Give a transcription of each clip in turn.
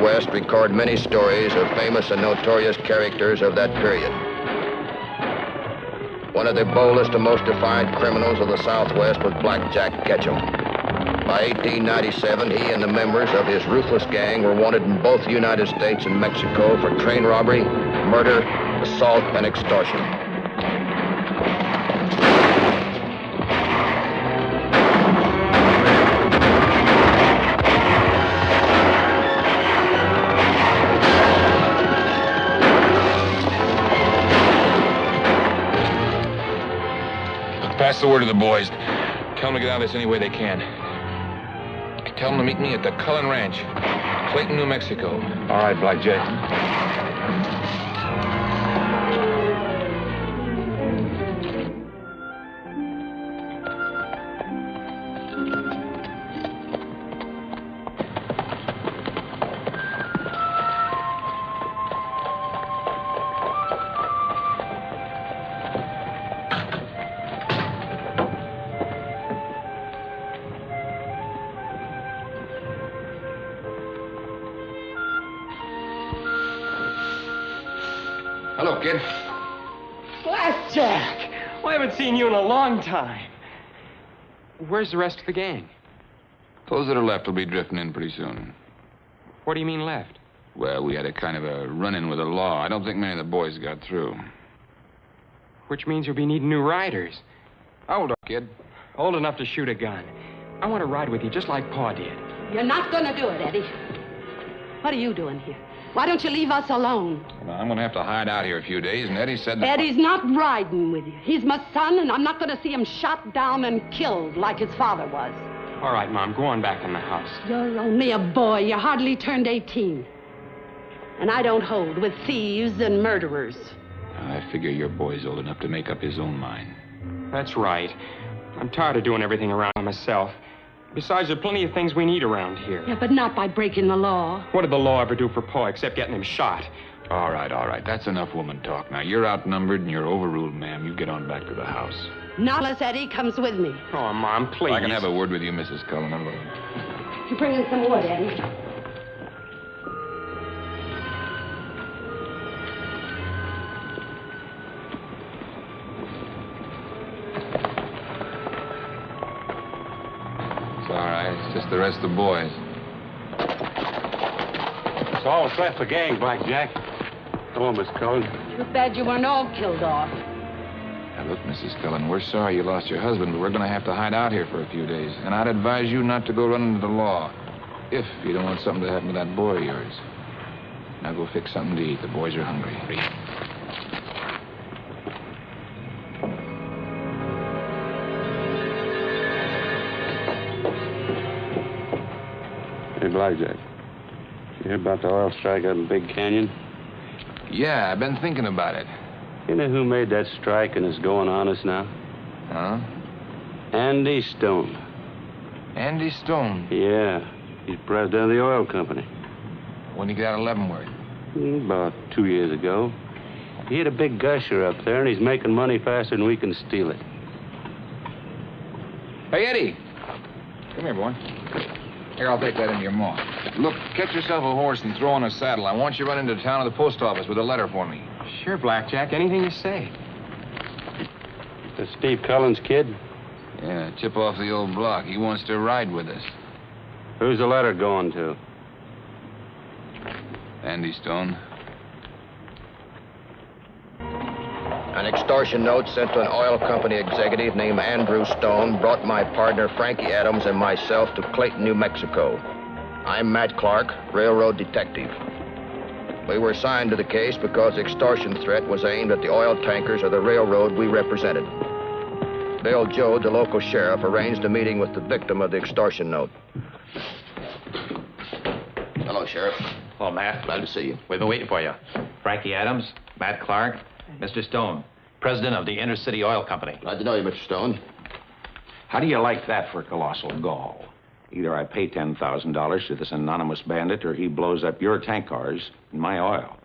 West record many stories of famous and notorious characters of that period. One of the boldest and most defiant criminals of the Southwest was Blackjack Ketchum. By 1897, he and the members of his ruthless gang were wanted in both the United States and Mexico for train robbery, murder, assault, and extortion. Pass the word to the boys. Tell them to get out of this any way they can. Tell them to meet me at the Cullen Ranch, Clayton, New Mexico. All right, Blackjack. Hello, kid. Blackjack! Well, I haven't seen you in a long time. Where's the rest of the gang? Those that are left will be drifting in pretty soon. What do you mean left? Well, we had a kind of a run-in with the law. I don't think many of the boys got through. Which means you'll be needing new riders. How old are you, kid? Old enough to shoot a gun. I want to ride with you just like Pa did. You're not going to do it, Eddie. What are you doing here? Why don't you leave us alone? Well, I'm going to have to hide out here a few days, and Eddie said that... Eddie's not riding with you. He's my son, and I'm not going to see him shot down and killed like his father was. All right, Mom, go on back in the house. You're only a boy. You hardly turned 18. And I don't hold with thieves and murderers. I figure your boy's old enough to make up his own mind. That's right. I'm tired of doing everything around myself. Besides, there are plenty of things we need around here. Yeah, but not by breaking the law. What did the law ever do for Pa except getting him shot? All right. That's enough woman talk. Now, you're outnumbered and you're overruled, ma'am. You get on back to the house. Not unless Eddie comes with me. Oh, Mom, please. I can have a word with you, Mrs. Cullen. You bring in some wood, Eddie. All right, it's just the rest of the boys. It's all that's left for gang, Blackjack. Come on, Miss Cullen. Too bad you weren't all killed off. Now, look, Mrs. Cullen, we're sorry you lost your husband, but we're going to have to hide out here for a few days. And I'd advise you not to go running into the law. If you don't want something to happen to that boy of yours. Now go fix something to eat. The boys are hungry. Hey, Blackjack. You hear about the oil strike out in Big Canyon? Yeah, I've been thinking about it. You know who made that strike and is going on us now? Huh? Andy Stone. Andy Stone. Yeah. He's president of the oil company. When did he get out of Leavenworth? About 2 years ago. He hit a big gusher up there, and he's making money faster than we can steal it. Hey, Eddie. Come here, boy. Here, I'll take that into your maw. Look, get yourself a horse and throw on a saddle. I want you to run into town to the post office with a letter for me. Sure, Blackjack. Anything you say. That's Steve Cullen's kid? Yeah, chip off the old block. He wants to ride with us. Who's the letter going to? Andy Stone. An extortion note sent to an oil company executive named Andrew Stone brought my partner Frankie Adams and myself to Clayton, New Mexico. I'm Matt Clark, railroad detective. We were assigned to the case because the extortion threat was aimed at the oil tankers of the railroad we represented. Bill Joad, the local sheriff, arranged a meeting with the victim of the extortion note. Hello, Sheriff. Hello, Matt. Glad to see you. We've been waiting for you. Frankie Adams, Matt Clark, Mr. Stone, president of the Intercity Oil Company. Glad to know you, Mr. Stone. How do you like that for colossal gall? Either I pay $10,000 to this anonymous bandit, or he blows up your tank cars and my oil.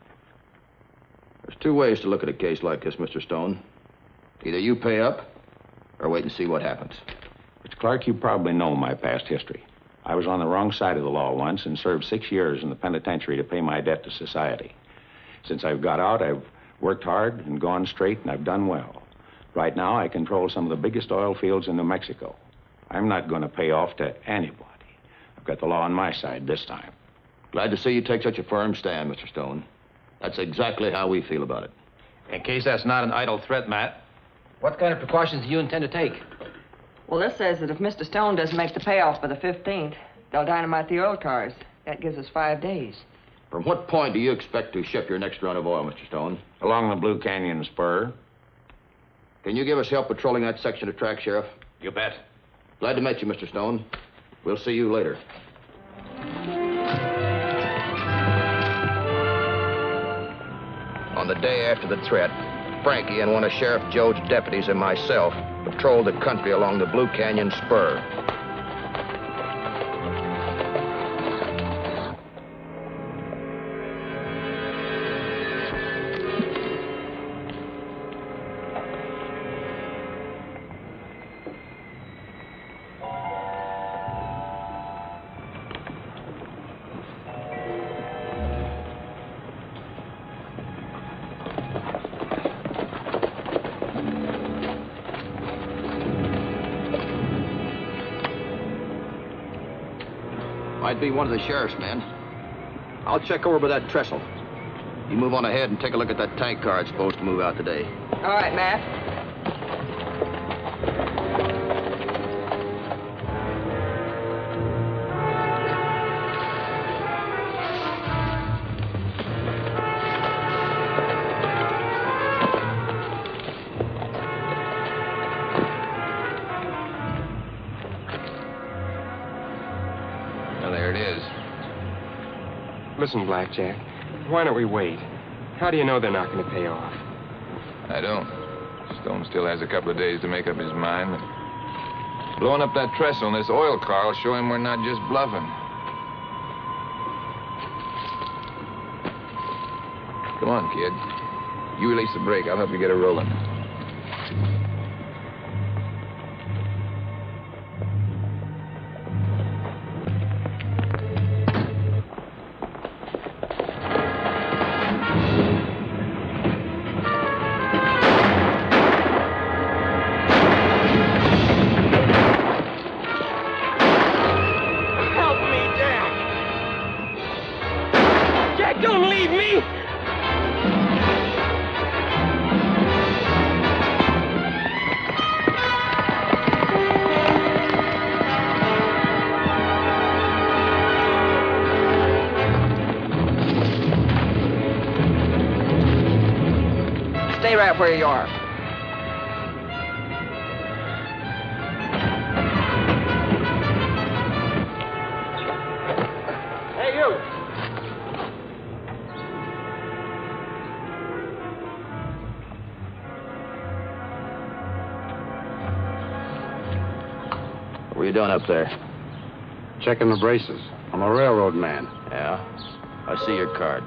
There's two ways to look at a case like this, Mr. Stone. Either you pay up, or wait and see what happens. Mr. Clark, you probably know my past history. I was on the wrong side of the law once and served 6 years in the penitentiary to pay my debt to society. Since I've got out, I've worked hard and gone straight, and I've done well. Right now, I control some of the biggest oil fields in New Mexico. I'm not going to pay off to anybody. I've got the law on my side this time. Glad to see you take such a firm stand, Mr. Stone. That's exactly how we feel about it. In case that's not an idle threat, Matt, what kind of precautions do you intend to take? Well, this says that if Mr. Stone doesn't make the payoff by the 15th, they'll dynamite the oil cars. That gives us 5 days. From what point do you expect to ship your next run of oil, Mr. Stone? Along the Blue Canyon spur. Can you give us help patrolling that section of track, Sheriff? You bet. Glad to meet you, Mr. Stone. We'll see you later. On the day after the threat, Frankie and one of Sheriff Joad's deputies and myself patrolled the country along the Blue Canyon spur. Might be one of the sheriff's men. I'll check over by that trestle. You move on ahead and take a look at that tank car it's supposed to move out today. All right, Matt. Listen, Blackjack, why don't we wait? How do you know they're not going to pay off? I don't. Stone still has a couple of days to make up his mind. Blowing up that trestle on this oil car will show him we're not just bluffing. Come on, kid. You release the brake. I'll help you get her rolling. Stay right where you are. Hey, you! What are you doing up there? Checking the braces. I'm a railroad man. Yeah? I see your card.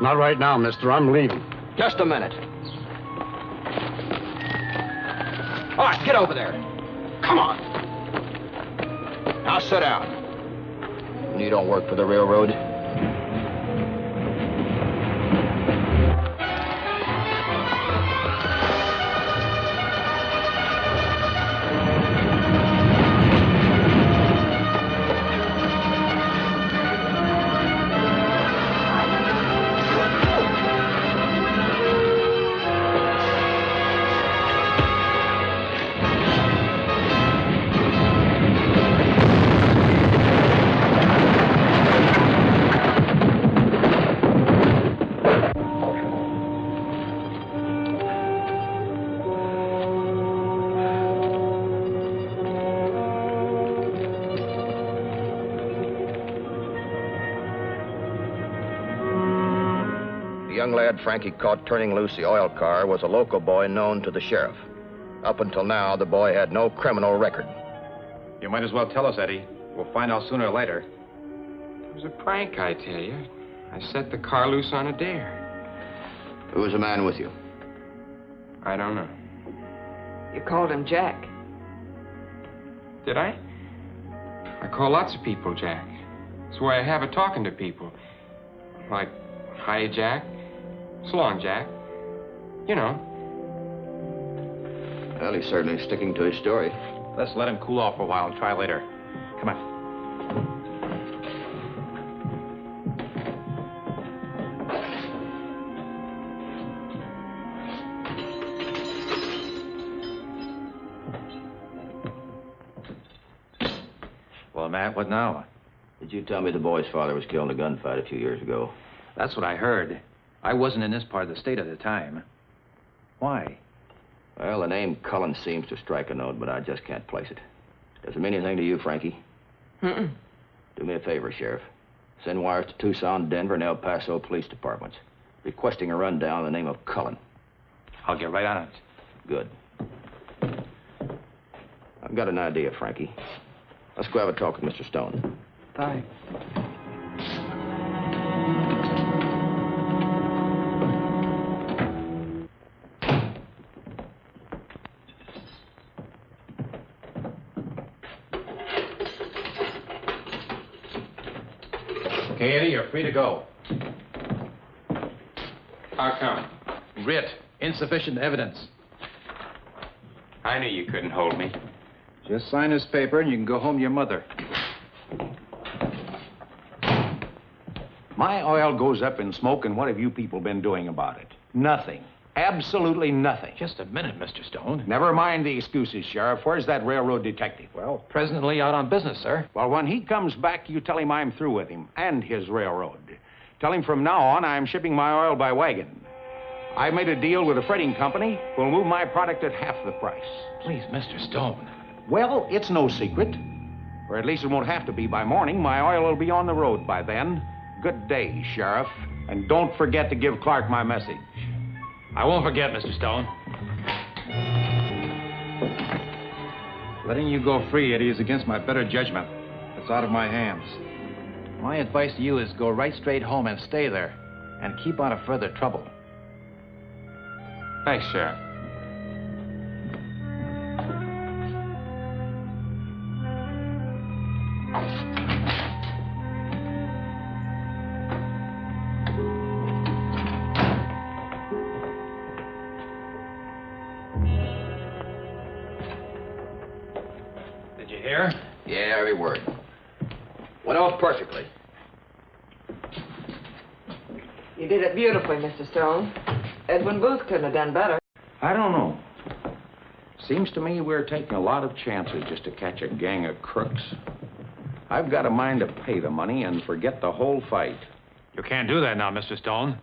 Not right now, mister. I'm leaving. Just a minute. All right, get over there. Come on. Now sit down. You don't work for the railroad. The young lad Frankie caught turning loose the oil car was a local boy known to the sheriff. Up until now, the boy had no criminal record. You might as well tell us, Eddie. We'll find out sooner or later. It was a prank, I tell you. I set the car loose on a dare. Who was the man with you? I don't know. You called him Jack. Did I? I call lots of people Jack. It's the way I have of talking to people. Like, hi, Jack. So long, Jack. You know. Well, he's certainly sticking to his story. Let's let him cool off for a while and try later. Come on. Well, Matt, what now? Did you tell me the boy's father was killed in a gunfight a few years ago? That's what I heard. I wasn't in this part of the state at the time. Why? Well, the name Cullen seems to strike a note, but I just can't place it. Does it mean anything to you, Frankie? Mm-mm. Do me a favor, Sheriff. Send wires to Tucson, Denver, and El Paso police departments, requesting a rundown in the name of Cullen. I'll get right on it. Good. I've got an idea, Frankie. Let's go have a talk with Mr. Stone. Fine. Okay, Eddie, you're free to go. How come? Writ. Insufficient evidence. I knew you couldn't hold me. Just sign this paper and you can go home to your mother. My oil goes up in smoke, and what have you people been doing about it? Nothing. Absolutely nothing. Just a minute, Mr. Stone. Never mind the excuses, Sheriff. Where's that railroad detective? Well, presently out on business, sir. Well, when he comes back, you tell him I'm through with him and his railroad. Tell him from now on I'm shipping my oil by wagon. I made a deal with a freighting company. We'll move my product at half the price. Please, Mr. Stone. Well, it's no secret. Or at least it won't have to be by morning. My oil will be on the road by then. Good day, Sheriff. And don't forget to give Clark my message. I won't forget, Mr. Stone. Letting you go free, Eddie, is against my better judgment. It's out of my hands. My advice to you is go right straight home and stay there. And keep out of further trouble. Thanks, Sheriff. Did you hear? Yeah, every word. Went off perfectly. You did it beautifully, Mr. Stone. Edwin Booth couldn't have done better. I don't know. Seems to me we're taking a lot of chances just to catch a gang of crooks. I've got a mind to pay the money and forget the whole fight. You can't do that now, Mr. Stone.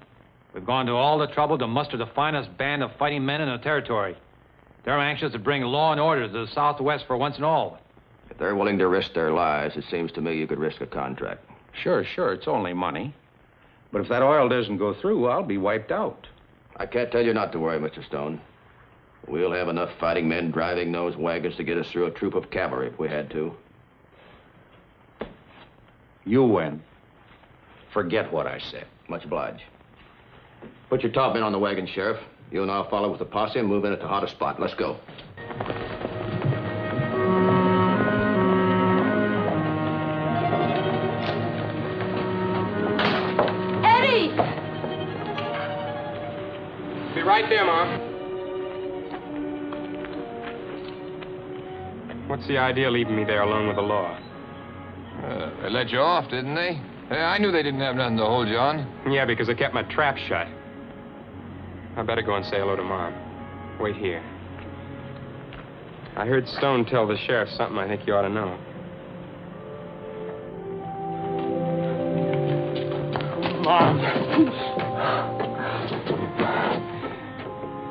We've gone to all the trouble to muster the finest band of fighting men in the territory. They're anxious to bring law and order to the Southwest for once and all. If they're willing to risk their lives, it seems to me you could risk a contract. Sure, it's only money. But if that oil doesn't go through, I'll be wiped out. I can't tell you not to worry, Mr. Stone. We'll have enough fighting men driving those wagons to get us through a troop of cavalry if we had to. You win. Forget what I said. Much obliged. Put your top men on the wagon, Sheriff. You and I'll follow with the posse and move in at the hottest spot. Let's go. Eddie! Be right there, Mom. What's the idea of leaving me there alone with the law? They let you off, didn't they? Hey, I knew they didn't have nothing to hold you on. Yeah, because I kept my trap shut. I better go and say hello to Mom. Wait here. I heard Stone tell the sheriff something I think you ought to know. Mom!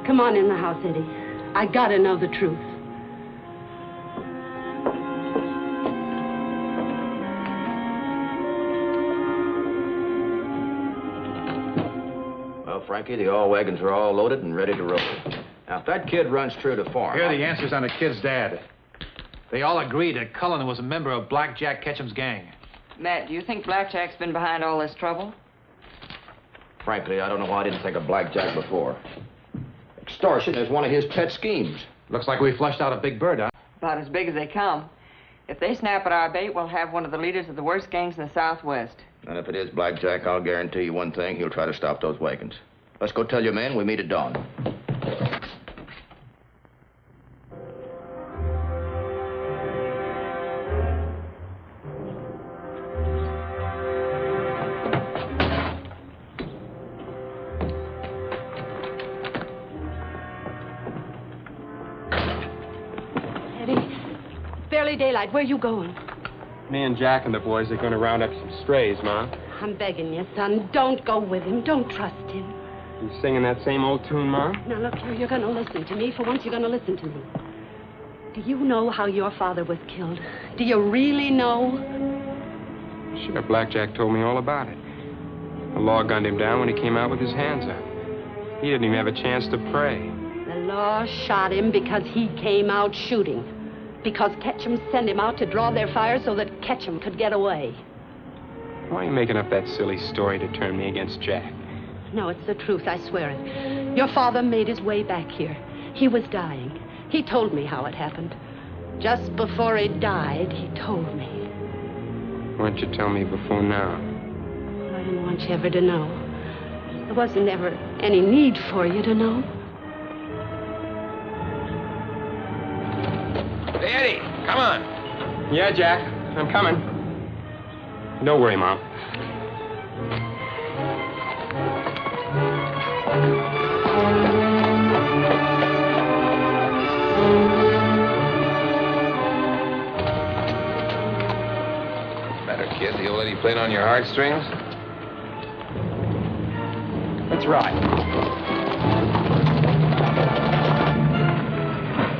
Come on in the house, Eddie. I gotta know the truth. Frankie, the oil wagons are all loaded and ready to roll. Now, if that kid runs true to form... Here are the answers on the kid's dad. They all agree that Cullen was a member of Blackjack Ketchum's gang. Matt, do you think Blackjack's been behind all this trouble? Frankly, I don't know why I didn't think of Blackjack before. Extortion is one of his pet schemes. Looks like we flushed out a big bird, huh? About as big as they come. If they snap at our bait, we'll have one of the leaders of the worst gangs in the Southwest. And if it is Blackjack, I'll guarantee you one thing. He'll try to stop those wagons. Let's go tell your men we meet at dawn. Daylight. Where you going? Me and Jack and the boys are going to round up some strays, Ma. I'm begging you, son. Don't go with him. Don't trust him. You singing that same old tune, Ma? Now, look here. You're going to listen to me. For once, you're going to listen to me. Do you know how your father was killed? Do you really know? Sure, Blackjack told me all about it. The law gunned him down when he came out with his hands up. He didn't even have a chance to pray. The law shot him because he came out shooting. Because Ketchum sent him out to draw their fire so that Ketchum could get away. Why are you making up that silly story to turn me against Jack? No, it's the truth, I swear it. Your father made his way back here. He was dying. He told me how it happened. Just before he died, he told me. Why didn't you tell me before now? I didn't want you ever to know. There wasn't ever any need for you to know. Hey, Eddie, come on. Yeah, Jack, I'm coming. Don't worry, Mom. Better, kid, the old lady playing on your heartstrings? That's right.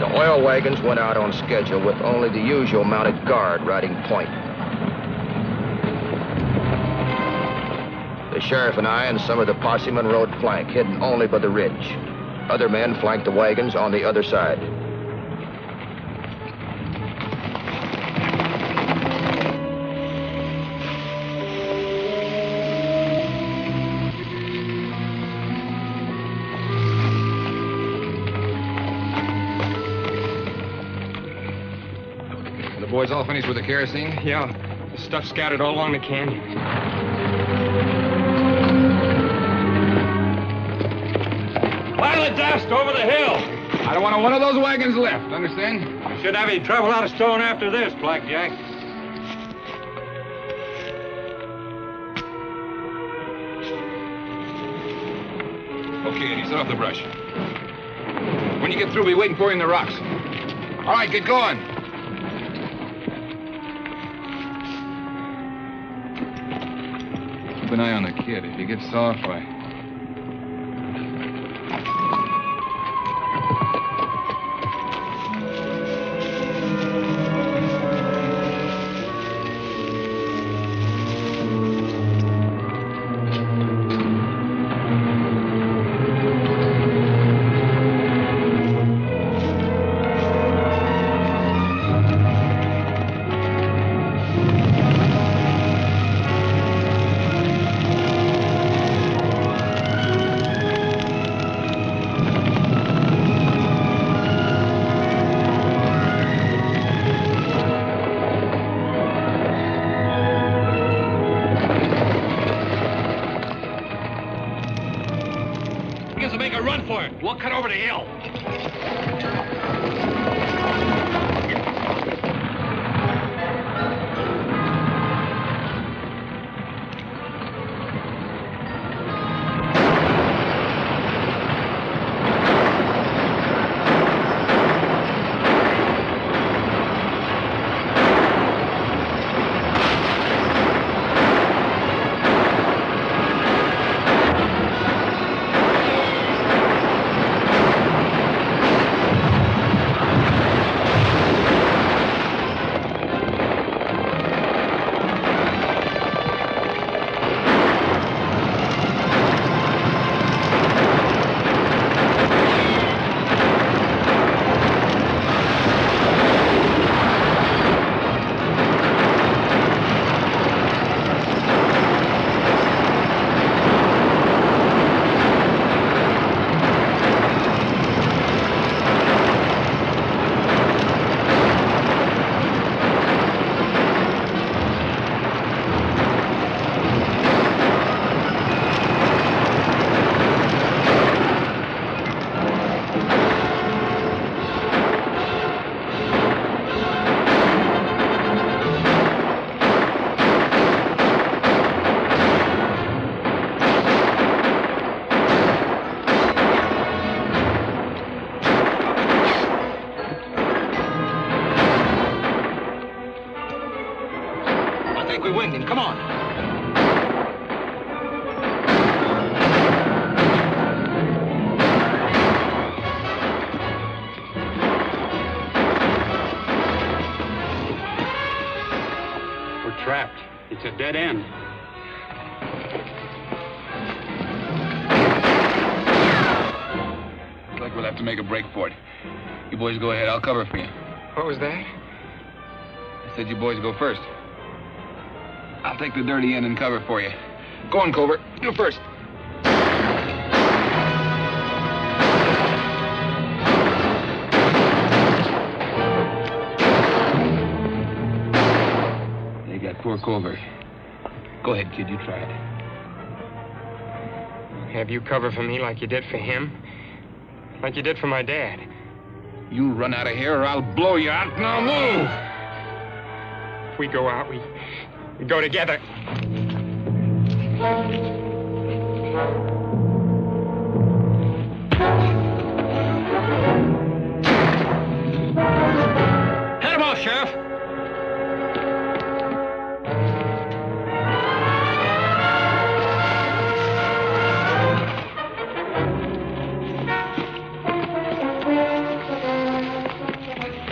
The oil wagons went out on schedule with only the usual mounted guard riding point. The sheriff and I and some of the possemen rode flank, hidden only by the ridge. Other men flanked the wagons on the other side. Boys all finished with the kerosene? Yeah, the stuff scattered all along the canyon. Pile of dust over the hill. I don't want one of those wagons left, understand? You shouldn't have any trouble out of stone after this, Blackjack. Okay, Eddie, set off the brush. When you get through, we'll be waiting for you in the rocks. All right, get going. Keep an eye on the kid. If he gets soft, why... We'll cut over the hill. we winged him. Come on. We're trapped. It's a dead end. Looks like we'll have to make a break for it. You boys go ahead. I'll cover for you. What was that? I said you boys go first. I'll take the dirty end and cover for you. Go on, Couver. You first. They got poor Couver. Go ahead, kid. You try it. Have you cover for me like you did for him? Like you did for my dad? You run out of here or I'll blow you out. Now move! If we go out, we go together. Head him off, Sheriff.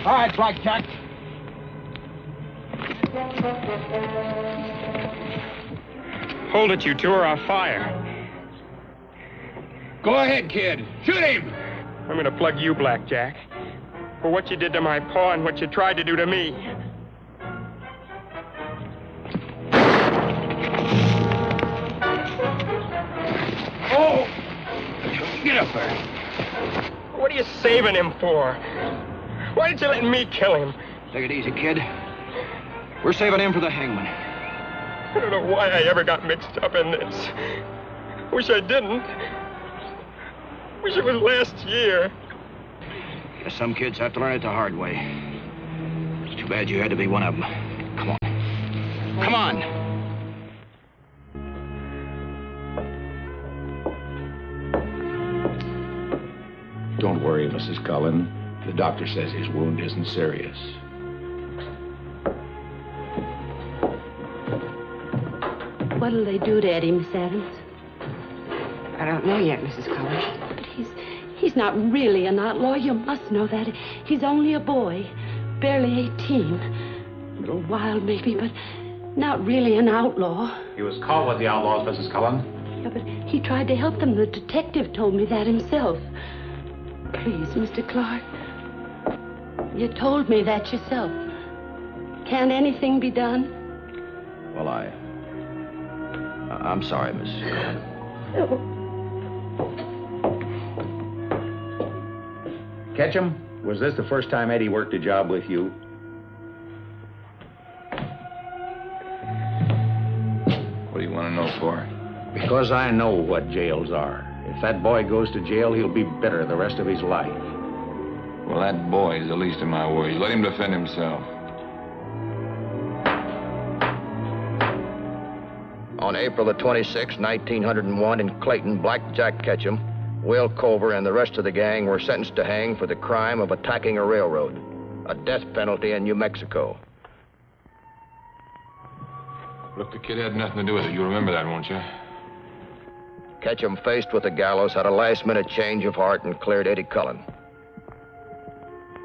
All right, Blackjack. Hold it, you two, or I'll fire. Go ahead, kid. Shoot him! I'm gonna plug you, Blackjack, for what you did to my pa and what you tried to do to me. Oh! Get up there. What are you saving him for? Why did you let me kill him? Take it easy, kid. We're saving him for the hangman. I don't know why I ever got mixed up in this. Wish I didn't. Wish it was last year. Guess some kids have to learn it the hard way. It's too bad you had to be one of them. Come on. Come on! Don't worry, Mrs. Cullen. The doctor says his wound isn't serious. What'll they do to Eddie, Miss Adams? I don't know yet, Mrs. Cullen. But he's not really an outlaw. You must know that. He's only a boy, barely 18. A little wild, maybe, but not really an outlaw. He was caught with the outlaws, Mrs. Cullen. Yeah, but he tried to help them. The detective told me that himself. Please, Mr. Clark. You told me that yourself. Can't anything be done? Well, I'm sorry, Mrs. Cullen. Oh. Ketchum, was this the first time Eddie worked a job with you? What do you want to know for? Because I know what jails are. If that boy goes to jail, he'll be bitter the rest of his life. Well, that boy is the least of my worries. Let him defend himself. On April the 26th, 1901, in Clayton, Blackjack Ketchum, Will Couver, and the rest of the gang were sentenced to hang for the crime of attacking a railroad, a death penalty in New Mexico. Look, the kid had nothing to do with it. You remember that, won't you? Ketchum, faced with the gallows, had a last-minute change of heart and cleared Eddie Cullen.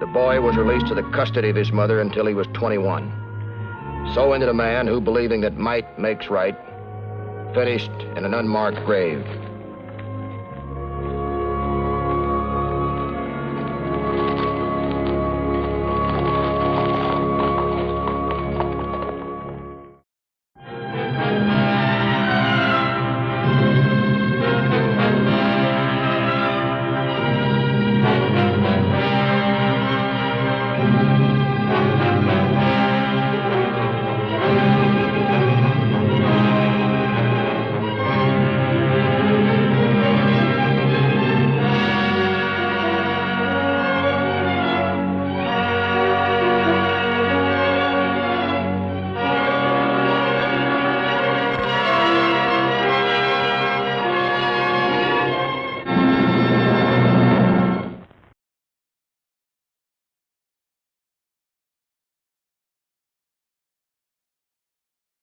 The boy was released to the custody of his mother until he was 21. So ended a man who, believing that might makes right, finished in an unmarked grave.